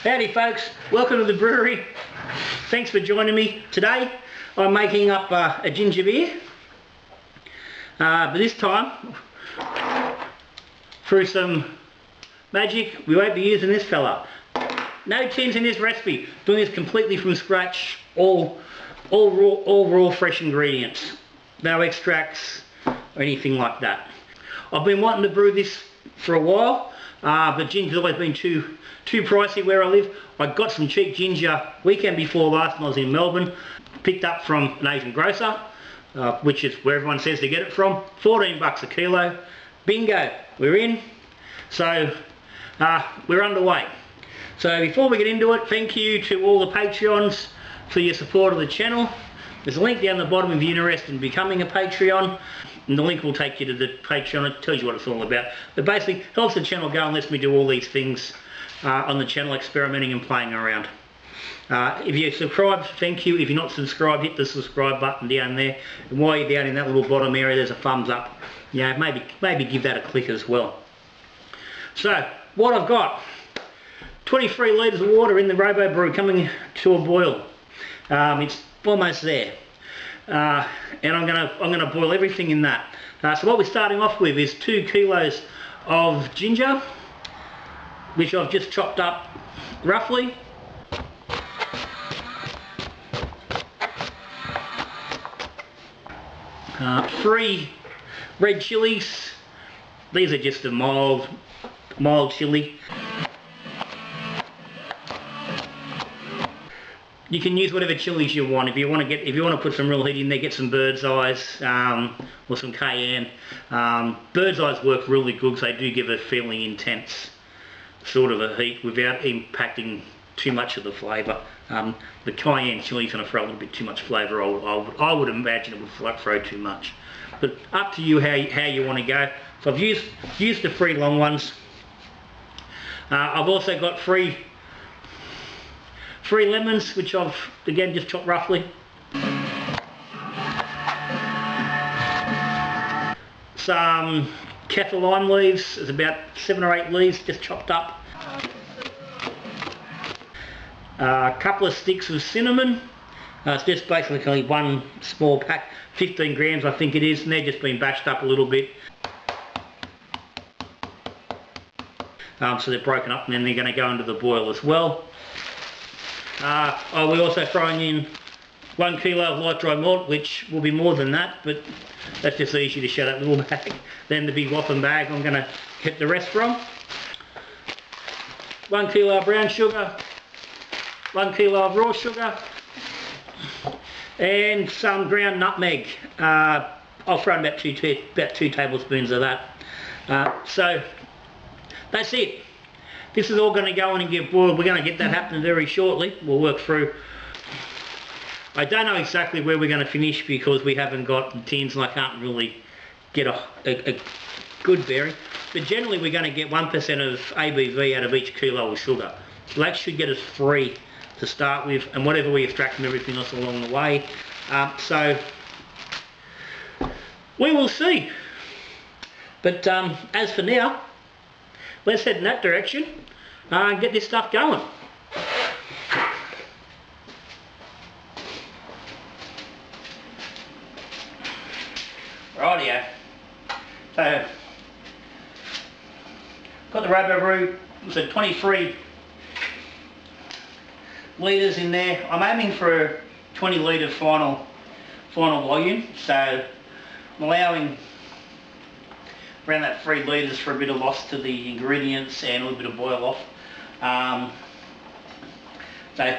Howdy folks, welcome to the brewery. Thanks for joining me. Today I'm making up a ginger beer, but this time through some magic we won't be using this fella. No tins in this recipe, doing this completely from scratch, all raw fresh ingredients, no extracts or anything like that. I've been wanting to brew this for a while, but ginger's always been too pricey where I live. I got some cheap ginger weekend before last when I was in Melbourne, picked up from an Asian grocer, which is where everyone says to get it from. 14 bucks a kilo. Bingo, we're in. So we're underway. So before we get into it, thank you to all the Patreons for your support of the channel. There's a link down the bottom if you're interested in becoming a Patreon, and the link will take you to the Patreon. It tells you what it's all about. But basically helps the channel go and lets me do all these things on the channel, experimenting and playing around. If you're subscribed, thank you. If you're not subscribed, hit the subscribe button down there, and while you're down in that little bottom area there's a thumbs up. Yeah, maybe give that a click as well. So what I've got, 23 litres of water in the Robo Brew coming to a boil. It's almost there, and I'm gonna boil everything in that. So what we're starting off with is 2 kilos of ginger, which I've just chopped up roughly. Three red chilies. These are just a mild chili. You can use whatever chilies you want. If you want to put some real heat in there, get some bird's eyes or some cayenne. Bird's eyes work really good because they do give a fairly intense sort of a heat without impacting too much of the flavour. The cayenne chili is going to throw a little bit too much flavour. I would imagine it would throw too much. But up to you how you want to go. So I've used the 3 long ones. I've also got three lemons, which I've again just chopped roughly. Some keffir lime leaves, there's about 7 or 8 leaves just chopped up. A couple of sticks of cinnamon. It's just basically one small pack, 15 grams I think it is, and they're just been bashed up a little bit. So they're broken up and then they're going to go into the boil as well. We're also throwing in 1 kilo of light dry malt, which will be more than that, but that's just easy to show that little bag. Then the big whopping bag I'm going to get the rest from. 1 kilo of brown sugar, 1 kilo of raw sugar, and some ground nutmeg. I'll throw in about 2 tablespoons of that. So that's it. This is all going to go in and get boiled. We're going to get that happening very shortly. We'll work through. I don't know exactly where we're going to finish because we haven't got the tins and I can't really get a good bearing. But generally we're going to get 1% of ABV out of each kilo of sugar. So that should get us 3 to start with, and whatever we extract from everything else along the way. So we will see. But as for now, let's head in that direction and get this stuff going. Rightio. So, got the Robo Brew, so 23 litres in there. I'm aiming for a 20 litre final volume, so I'm allowing around that 3 litres for a bit of loss to the ingredients and a little bit of boil off. So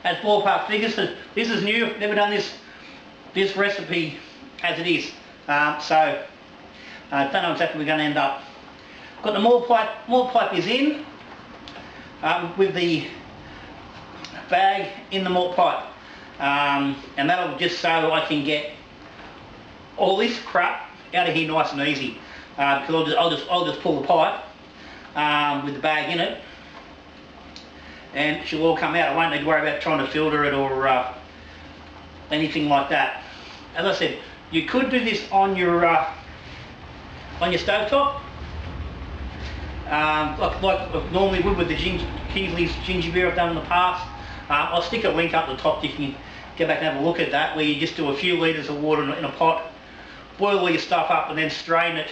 as ballpark figures, this is new, never done this recipe as it is. So I don't know exactly where we're going to end up. Got the malt pipe is in with the bag in the malt pipe, and that'll just so I can get all this crap out of here nice and easy. Because I'll just pull the pipe with the bag in it, and she'll all come out. I won't need to worry about trying to filter it or anything like that. As I said, you could do this on your stovetop, like I normally would with the Kingsley's ginger beer I've done in the past. I'll stick a link up the top so you can go back and have a look at that, where you just do a few litres of water in a pot, boil all your stuff up and then strain it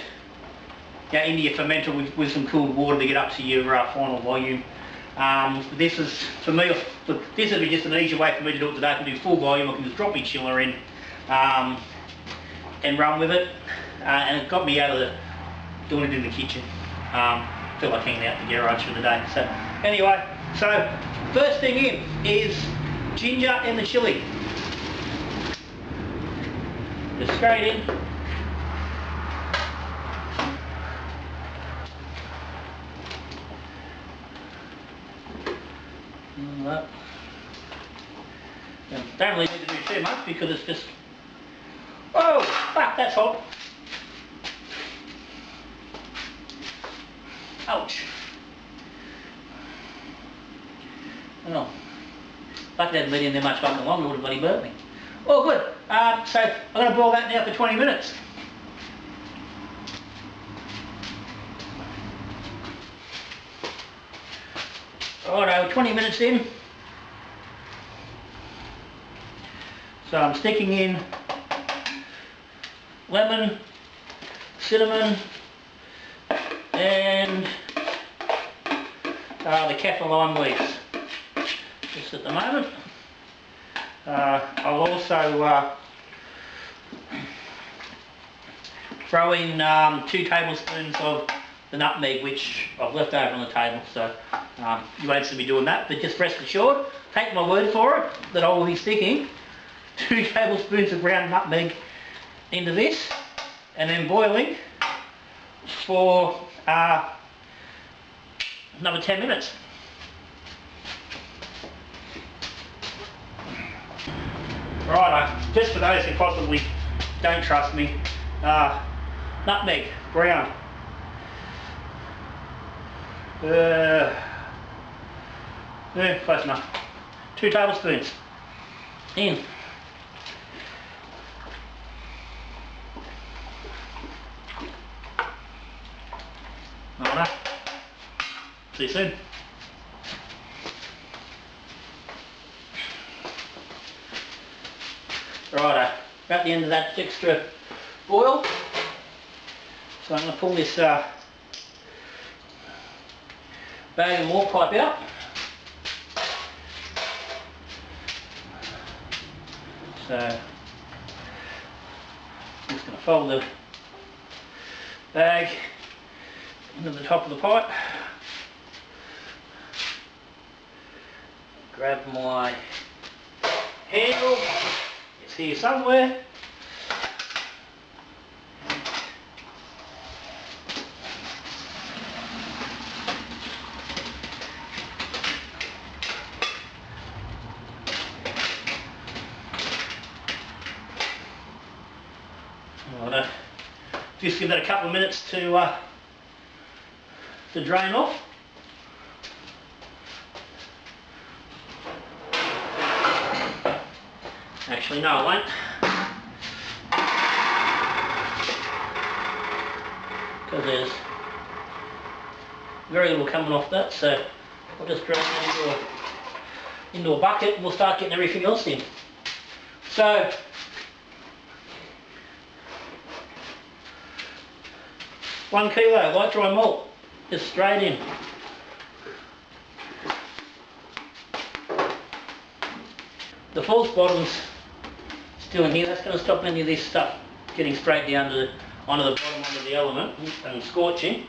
into your fermenter with some cooled water to get up to your final volume. This is, for me, this would be just an easier way for me to do it today. I can do full volume, I can just drop my chiller in and run with it. And it got me out of doing it in the kitchen. Feel like hanging out in the garage for the day. So anyway, so first thing in is ginger and the chilli. Just straight in. Don't really need to do too much because it's just, oh fuck, that's hot. Ouch. Well, if I hadn't been in there much fucking longer, it would have bloody burnt me. Oh good. So I'm going to boil that now for 20 minutes. Alright, 20 minutes in. So I'm sticking in lemon, cinnamon, and the keffir lime leaves. Just at the moment. I'll also throw in 2 tablespoons of the nutmeg, which I've left over on the table, so you won't see me doing that, but just rest assured, take my word for it, that I will be sticking 2 tablespoons of ground nutmeg into this, and then boiling for another 10 minutes. Right, just for those who possibly don't trust me, nutmeg, ground. Close enough. 2 tablespoons in. Alright. See you soon. Right, at the end of that extra boil, so I'm going to pull this bag of malt pipe out. So I'm just going to fold the bag into the top of the pipe, grab my handle, it's here somewhere, just give that a couple of minutes to drain off. Actually, no, I won't. Because there's very little coming off that, so I'll just drain that into a bucket and we'll start getting everything else in. So, $1 kilo light dry malt, just straight in. The false bottom's still in here, that's going to stop any of this stuff getting straight down to onto the bottom, onto the element and scorching.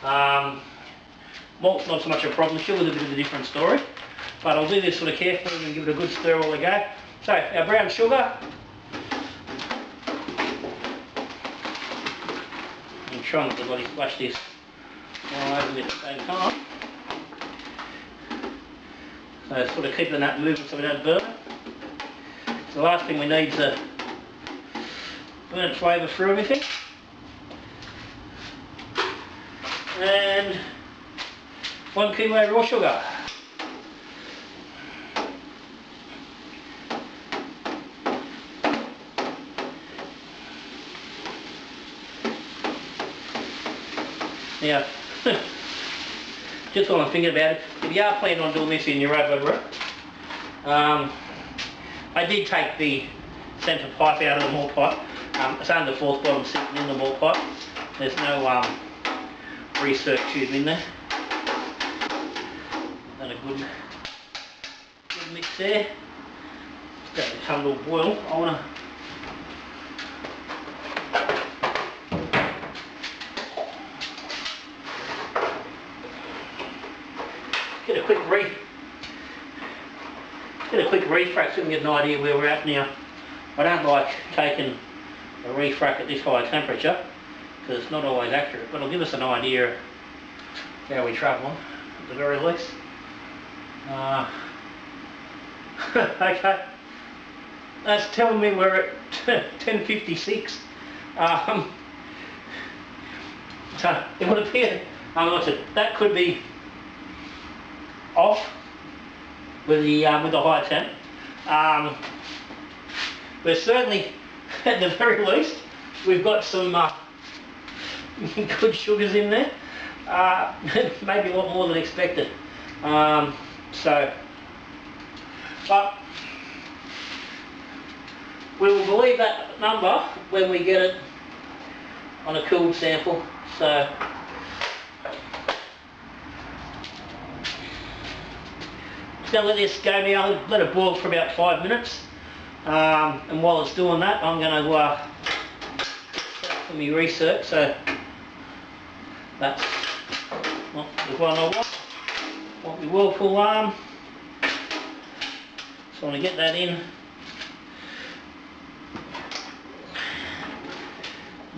Malt's not so much a problem, sugar's a bit of a different story, but I'll do this sort of carefully and give it a good stir while I go. So our brown sugar, I'm trying not to bloody splash this all over me at the same time. So sort of keeping that moving so we don't burn it. So the last thing we need is a burnt flavour through everything. And 1 kilo raw sugar. Now, just while I'm thinking about it, if you are planning on doing this in your over, I did take the centre pipe out of the malt pipe. It's only the fourth bottom sitting in the malt pipe. There's no recirc tube in there. Done a good mix there. Just let it come to a boil. I want to get a quick refrac so we can get an idea where we're at now. I don't like taking a refrac at this high temperature because it's not always accurate, but it'll give us an idea of how we're travelling at the very least. Okay, that's telling me we're at 10:56. So it would appear, that could be off with the high temp. But certainly, at the very least, we've got some good sugars in there. Maybe a lot more than expected. But we will believe that number when we get it on a cooled sample. So just going to let this go now, let it boil for about 5 minutes. And while it's doing that, I'm going to set up for my recirc. So that's not the one I want. Want my whirlpool arm. So I want to get that in.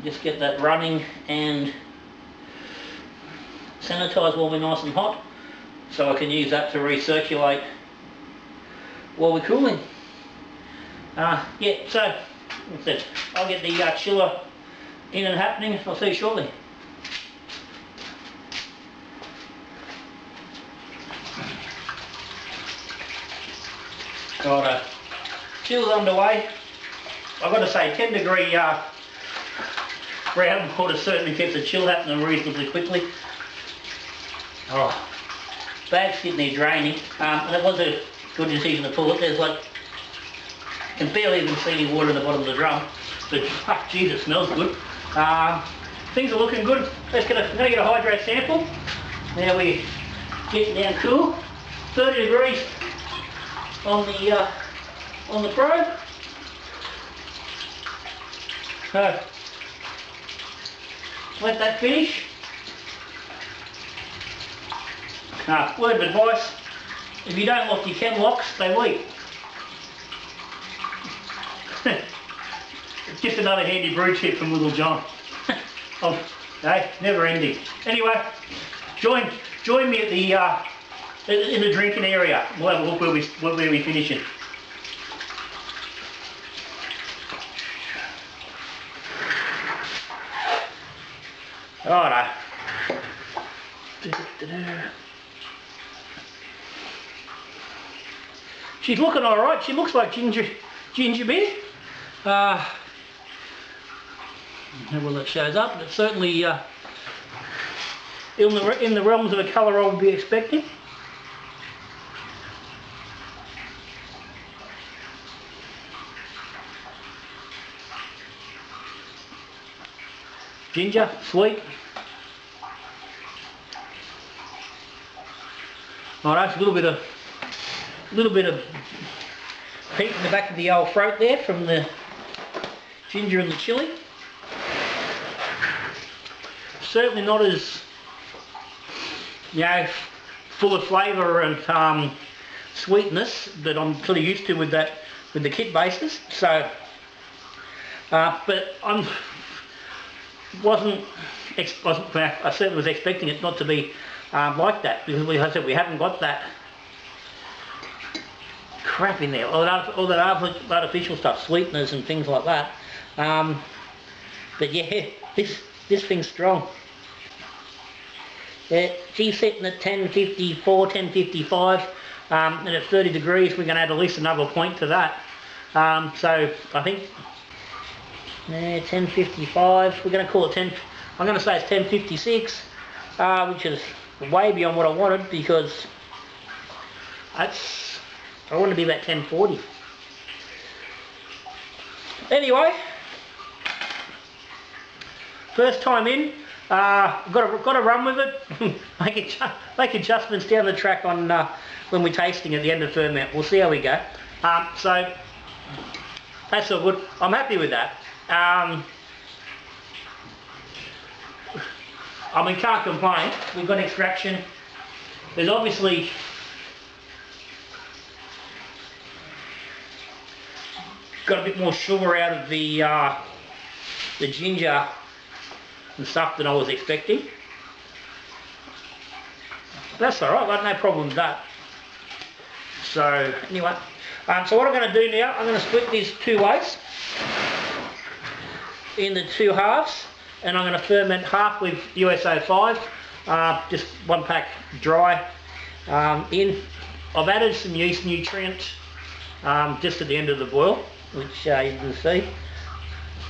Just get that running and sanitise while we're nice and hot, so I can use that to recirculate while we're cooling. Yeah, so that's it. I'll get the chiller in and happening. I'll see you shortly. Right, chiller's underway. I've got to say 10 degree ground water certainly keeps the chill happening reasonably quickly. Oh, bag's sitting there draining, and it was a good decision to pull it. There's like, you can barely even see any water in the bottom of the drum, but geez, it smells good. Things are looking good. I'm going to get a hydrate sample. Now we're getting down cool. 30 degrees on the probe. So let that finish. Word of advice, if you don't lock your chem locks, they leak. It's just another handy brew tip from Little John. Oh, hey, never ending. Anyway, join me at the in the drinking area. We'll have a look where we're finishing. Righto. She's looking alright. She looks like ginger beer. How well it shows up, but it's certainly in the realms of a colour I would be expecting. Ginger, sweet. Alright, a little bit of heat in the back of the old throat there from the ginger and the chilli. Certainly not as, you know, full of flavour and sweetness that I'm sort of used to with the kit bases. So, but I certainly was expecting it not to be like that, because we haven't got that crap in there, all that artificial stuff, sweeteners and things like that. But yeah, this thing's strong. Yeah, she's sitting at 1054, 1055, and at 30 degrees we're going to add at least another point to that. So I think 1055. We're going to call it 10. I'm going to say it's 1056, which is way beyond what I wanted, because I want to be about 1040. Anyway, first time in, got to run with it. make adjustments down the track on when we're tasting at the end of ferment. We'll see how we go. So that's all good. I'm happy with that. I mean, can't complain. We've got extraction. There's obviously got a bit more sugar out of the ginger and stuff than I was expecting. That's alright, I've got no problem with that. So anyway, so what I'm going to do now, I'm going to split these two ways into two halves, and I'm going to ferment half with US-05, just one pack dry in. I've added some yeast nutrient just at the end of the boil, which you can see,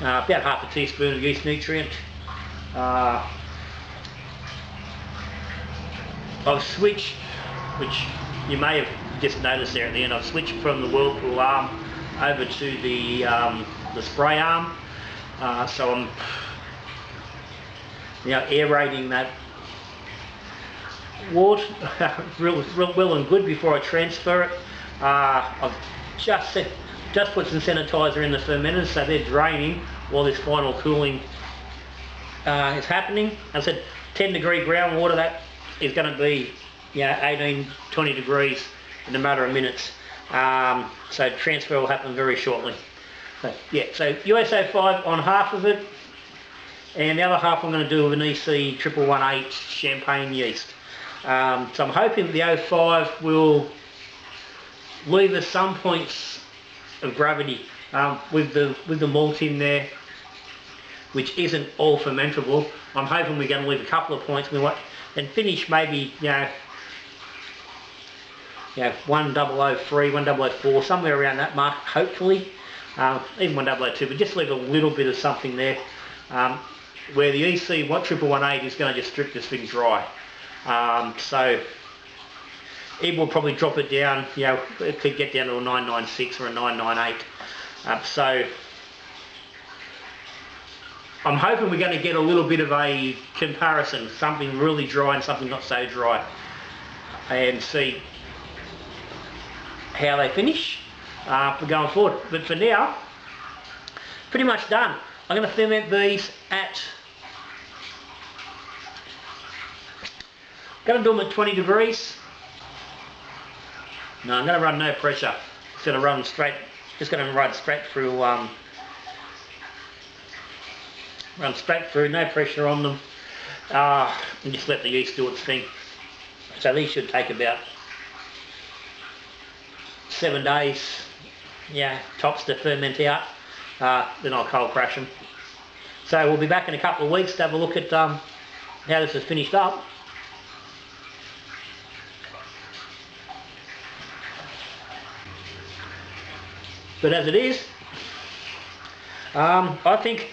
about half a teaspoon of yeast nutrient. I've switched, which you may have just noticed there at the end, I've switched from the whirlpool arm over to the spray arm, so I'm aerating that water real well and good before I transfer it. I've just put some sanitizer in the fermenters, so they're draining while this final cooling is happening. As I said, 10-degree groundwater, that is going to be 18-20 degrees in a matter of minutes. So transfer will happen very shortly. So, yeah, so US-05 on half of it, and the other half I'm going to do with an EC 1118 champagne yeast. So I'm hoping that the 05 will leave us some points of gravity with the malt in there, which isn't all fermentable. I'm hoping we're going to leave a couple of points and finish maybe 1003, 1004, somewhere around that mark, hopefully. Even 1002, but just leave a little bit of something there, where the EC 1118 is going to just strip this thing dry. So it will probably drop it down, it could get down to a 996 or a 998. So I'm hoping we're going to get a little bit of a comparison, something really dry and something not so dry, and see how they finish for going forward. But for now, pretty much done. I'm going to ferment these at, going to do them at 20 degrees. No, I'm going to run no pressure. It's going to run straight, just going to run straight through, no pressure on them, and just let the yeast do its thing. So these should take about 7 days, tops to ferment out. Then I'll cold crash them. So we'll be back in a couple of weeks to have a look at how this is finished up. But as it is, I think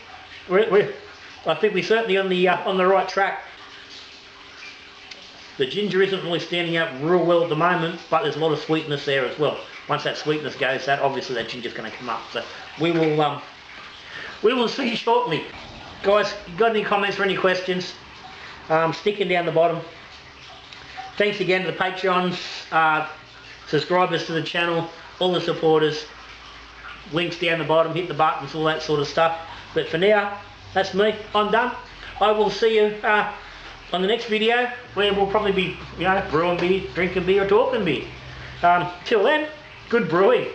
we're certainly on the right track. The ginger isn't really standing out real well at the moment, but there's a lot of sweetness there as well. Once that sweetness goes, obviously that ginger's going to come up. So we will see shortly. Guys, got any comments or any questions? Sticking down the bottom. Thanks again to the Patreons, subscribers to the channel, all the supporters. Links down the bottom, hit the buttons, all that sort of stuff. But for now, that's me. I'm done. I will see you on the next video, where we'll probably be, brewing beer, drinking beer, or talking beer. Till then, good brewing.